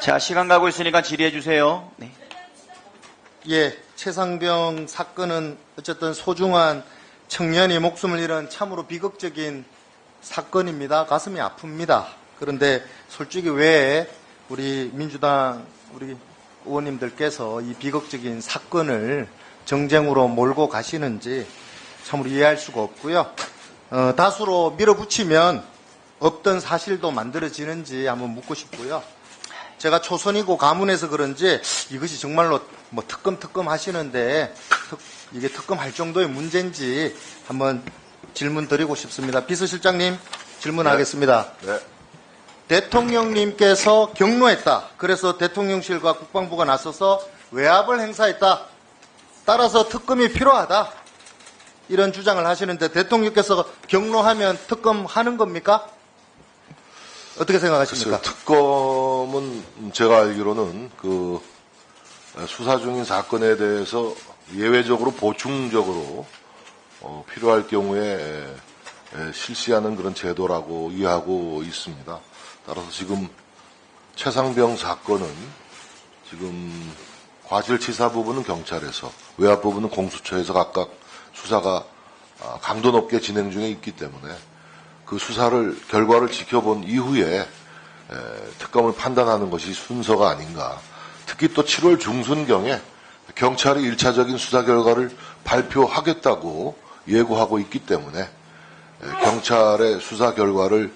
자, 시간 가고 있으니까 질의해 주세요. 네. 예, 최상병 사건은 어쨌든 소중한 청년이 목숨을 잃은 참으로 비극적인 사건입니다. 가슴이 아픕니다. 그런데 솔직히 왜 우리 민주당 우리 의원님들께서 이 비극적인 사건을 정쟁으로 몰고 가시는지 참으로 이해할 수가 없고요. 다수로 밀어붙이면 없던 사실도 만들어지는지 한번 묻고 싶고요. 제가 초선이고 가문에서 그런지 이것이 정말로 뭐 특검 하시는데 이게 특검할 정도의 문제인지 한번 질문 드리고 싶습니다. 비서실장님 질문하겠습니다. 네. 대통령님께서 경로했다. 그래서 대통령실과 국방부가 나서서 외압을 행사했다. 따라서 특검이 필요하다. 이런 주장을 하시는데 대통령께서 경로하면 특검하는 겁니까? 어떻게 생각하십니까? 특검은 제가 알기로는 그 수사 중인 사건에 대해서 예외적으로 보충적으로 필요할 경우에 실시하는 그런 제도라고 이해하고 있습니다. 따라서 지금 최상병 사건은 지금 과실치사 부분은 경찰에서, 외압 부분은 공수처에서 각각 수사가 강도 높게 진행 중에 있기 때문에 그 수사를 결과를 지켜본 이후에 특검을 판단하는 것이 순서가 아닌가. 특히 또 7월 중순경에 경찰이 1차적인 수사 결과를 발표하겠다고 예고하고 있기 때문에 경찰의 수사 결과를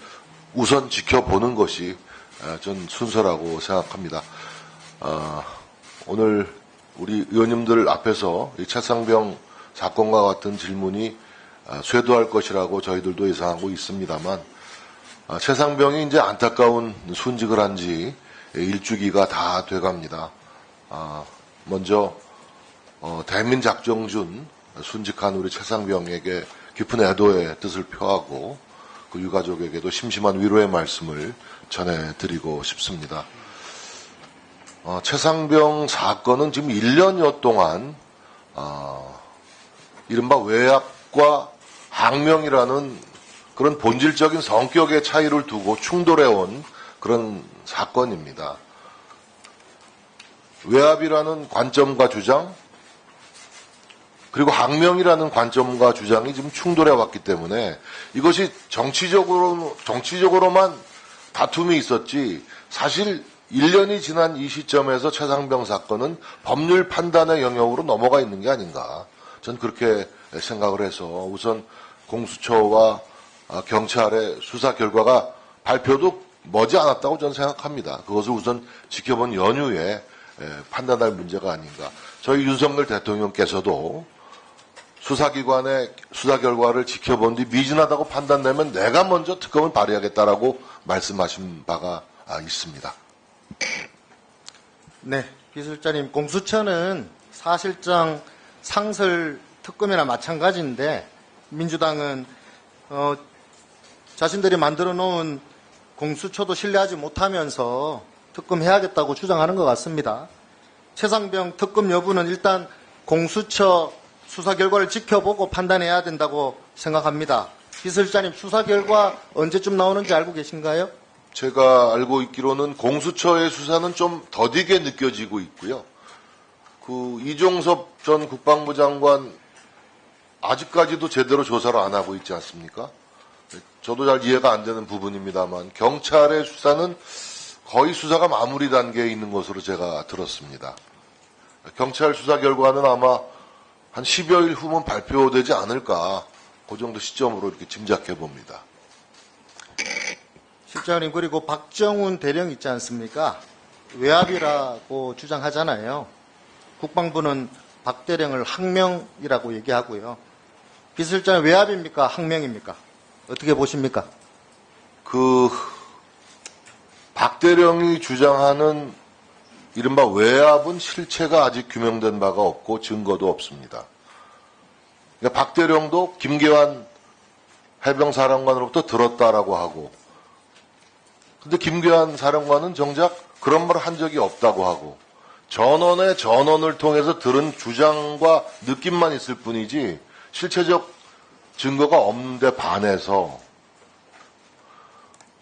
우선 지켜보는 것이 전 순서라고 생각합니다. 오늘 우리 의원님들 앞에서 이 최상병 사건과 같은 질문이 쇄도할 것이라고 저희들도 예상하고 있습니다만 최상병이 이제 안타까운 순직을 한 지 일주기가 다 돼갑니다. 먼저 대민작정준 순직한 우리 최상병에게 깊은 애도의 뜻을 표하고 그 유가족에게도 심심한 위로의 말씀을 전해드리고 싶습니다. 최상병 사건은 지금 1년여 동안 이른바 외압과 항명이라는 그런 본질적인 성격의 차이를 두고 충돌해온 그런 사건입니다. 외압이라는 관점과 주장, 그리고 항명이라는 관점과 주장이 지금 충돌해왔기 때문에 이것이 정치적으로만 다툼이 있었지 사실 1년이 지난 이 시점에서 최상병 사건은 법률 판단의 영역으로 넘어가 있는 게 아닌가. 전 그렇게 생각을 해서 우선 공수처와 경찰의 수사 결과가 발표도 머지않았다고 저는 생각합니다. 그것을 우선 지켜본 연후에 판단할 문제가 아닌가. 저희 윤석열 대통령께서도 수사기관의 수사 결과를 지켜본 뒤 미진하다고 판단되면 내가 먼저 특검을 발의하겠다라고 말씀하신 바가 있습니다. 네, 비서실장님, 공수처는 사실상 상설 특검이나 마찬가지인데 민주당은 자신들이 만들어 놓은 공수처도 신뢰하지 못하면서 특검해야겠다고 주장하는 것 같습니다. 최상병 특검 여부는 일단 공수처 수사 결과를 지켜보고 판단해야 된다고 생각합니다. 비서실장님, 수사 결과 언제쯤 나오는지 알고 계신가요? 제가 알고 있기로는 공수처의 수사는 좀 더디게 느껴지고 있고요. 그 이종섭 전 국방부 장관 아직까지도 제대로 조사를 안 하고 있지 않습니까? 저도 잘 이해가 안 되는 부분입니다만 경찰의 수사는 거의 수사가 마무리 단계에 있는 것으로 제가 들었습니다. 경찰 수사 결과는 아마 한 10여일 후면 발표되지 않을까, 그 정도 시점으로 이렇게 짐작해 봅니다. 실장님, 그리고 박정훈 대령 있지 않습니까? 외압이라고 주장하잖아요. 국방부는 박 대령을 항명이라고 얘기하고요. 비서실장님, 외압입니까? 항명입니까? 어떻게 보십니까? 박 대령이 주장하는 이른바 외압은 실체가 아직 규명된 바가 없고 증거도 없습니다. 그러니까 박 대령도 김계환 해병사령관으로부터 들었다라고 하고, 근데 김계환 사령관은 정작 그런 말을 한 적이 없다고 하고, 전원의 전원을 통해서 들은 주장과 느낌만 있을 뿐이지 실체적 증거가 없는데 반해서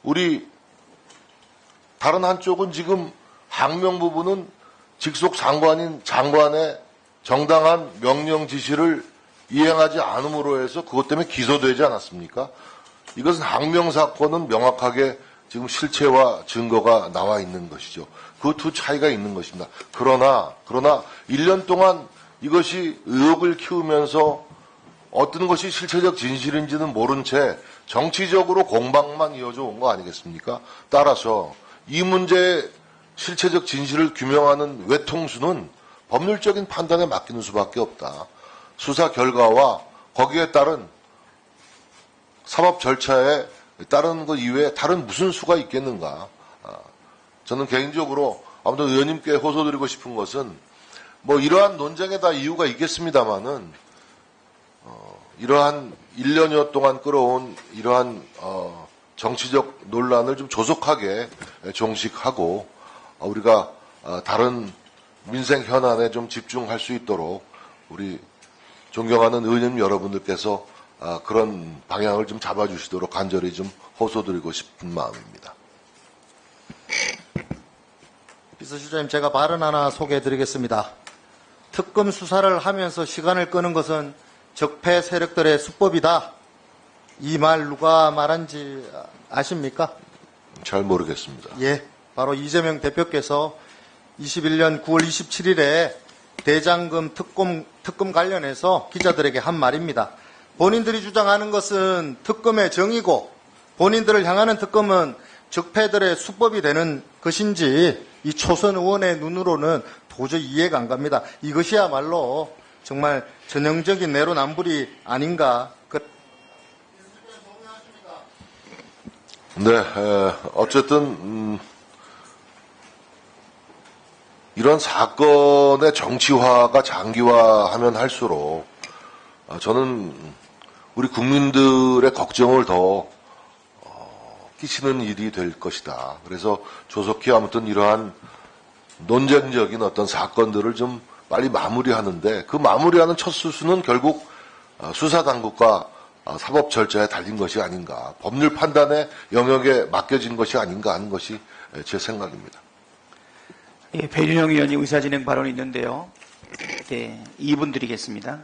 우리 다른 한쪽은 지금 항명 부분은 직속 장관인 장관의 정당한 명령 지시를 이행하지 않음으로 해서 그것 때문에 기소되지 않았습니까? 이것은 항명 사건은 명확하게 지금 실체와 증거가 나와 있는 것이죠. 그 두 차이가 있는 것입니다. 그러나 1년 동안 이것이 의혹을 키우면서 어떤 것이 실체적 진실인지는 모른 채 정치적으로 공방만 이어져 온 거 아니겠습니까? 따라서 이 문제의 실체적 진실을 규명하는 외통수는 법률적인 판단에 맡기는 수밖에 없다. 수사 결과와 거기에 따른 사법 절차에 따르는 것 이외에 다른 무슨 수가 있겠는가. 저는 개인적으로 아무튼 의원님께 호소드리고 싶은 것은 뭐 이러한 논쟁에 다 이유가 있겠습니다만은 이러한 1년여 동안 끌어온 이러한 정치적 논란을 좀 조속하게 종식하고 우리가 다른 민생 현안에 좀 집중할 수 있도록 우리 존경하는 의원님 여러분들께서 그런 방향을 좀 잡아주시도록 간절히 좀 호소드리고 싶은 마음입니다. 비서실장님, 제가 발언 하나 소개해드리겠습니다. 특검 수사를 하면서 시간을 끄는 것은 적폐 세력들의 수법이다. 이 말 누가 말한지 아십니까? 잘 모르겠습니다. 예, 바로 이재명 대표께서 21년 9월 27일에 대장금 특검 관련해서 기자들에게 한 말입니다. 본인들이 주장하는 것은 특검의 정의고 본인들을 향하는 특검은 적폐들의 수법이 되는 것인지 이 초선 의원의 눈으로는 도저히 이해가 안 갑니다. 이것이야말로 정말 전형적인 내로남불이 아닌가. 네, 어쨌든 이런 사건의 정치화가 장기화하면 할수록 저는 우리 국민들의 걱정을 더 끼치는 일이 될 것이다. 그래서 조속히 아무튼 이러한 논쟁적인 어떤 사건들을 좀 빨리 마무리하는데 그 마무리하는 첫 수순은 결국 수사당국과 사법 절차에 달린 것이 아닌가, 법률 판단의 영역에 맡겨진 것이 아닌가 하는 것이 제 생각입니다. 예, 배준영 의원님 의사진행 발언이 있는데요. 네, 2분 드리겠습니다.